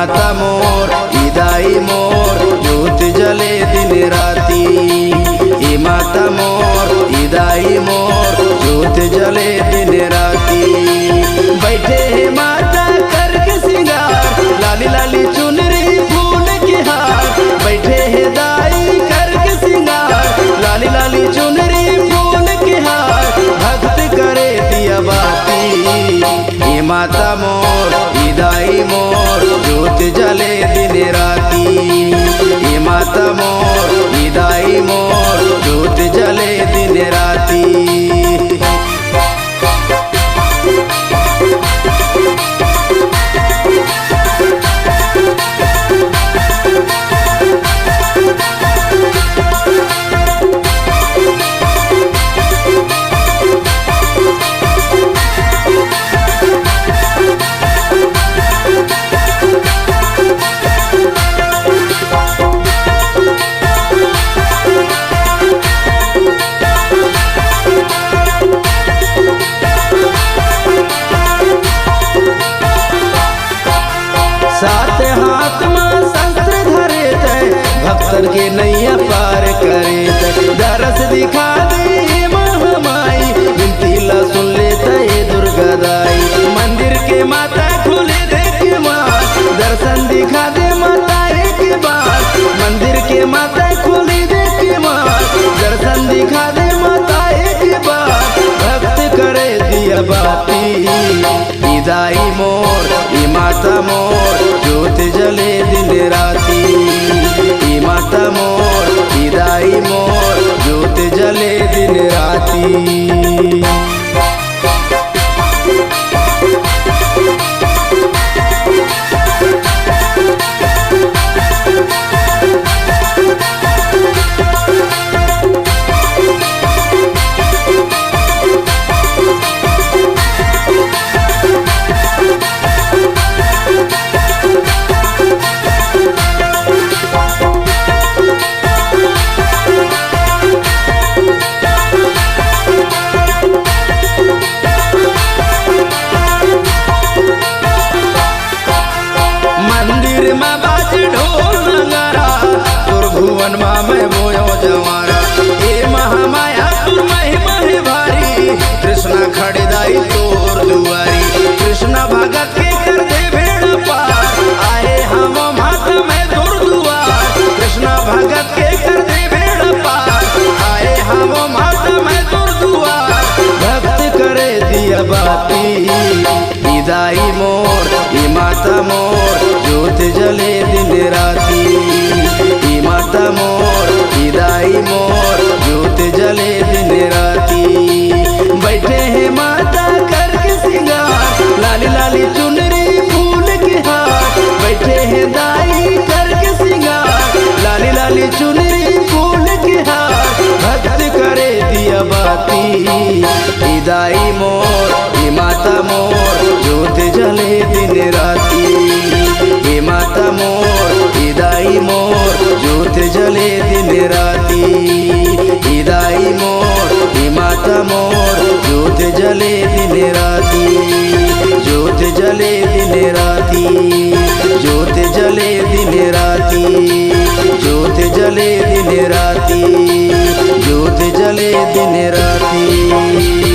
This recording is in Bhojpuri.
माता मोर इदाई मोर ज्योत जले दिन राती। हे माता मोर इदाई मोर ज्योत जले दिन राती। बैठे हे माता करके सिंगार लाली लाली चुनरी फूल के हार। बैठे हे दाई करके सिंगार लाली लाली चुनरी फूल के हार। भक्त करे दिया बाती। हे माता मोर इदाई मोर ज्योत जले दिन राती। हे माता मोर इदाई मोर ज्योत जले दिन राती। सात हाथ में शस्त्र धरे थे भक्तन के नैया पार करे थे। दरस दिखा दे महामाई विनती ला सुन लेते दुर्गा दाई। मंदिर के माता खुले देख माँ दर्शन दिखा दे माता एक बार। मंदिर के माता खुले देख माँ दर्शन दिखा दे माता एक बार। भक्त करे दिया बाती। इदाई मोर ई माता मोर ज्योत जले दिन राती। ई माता मोर इदाई मोर ज्योत जले दिन राती। मंदिर में बाज ढोल नगारा भुवन माँ में बोयो जवारा। ए महामाया तुर महिमा है भारी कृष्णा खड़ेदाई तोर दुआरी। कृष्णा भगत के कर दे भेड़ पार आए हम माता में तोर दुआर। कृष्णा भगत के कर दे भेड़ पार आए हम माता में तोर दुआर। भक्त करे दिया बाती। इदाई मोर ई माता मोर ज्योत जले दिन राती। ई माता मोर इदाई मोर ज्योत जले दिन राती। बैठे हैं माता करके सिंगार लाली लाली चुनरी फूल के हार। बैठे हैं दाई करके सिंगार लाली लाली चुनरी फूल के हार। भक्त करे दिया बाती। इदाई मोर ई माता मोर ज्योत जले दिन राती। हे माता मोर इदाई मोर ज्योत जले दिन राती। इदाई मोर हे माता मोर ज्योत जले दिन राती। ज्योत जले दिन राती। ज्योत जले दिन राती। ज्योत जले दिन राती। ज्योत जले दिन राती।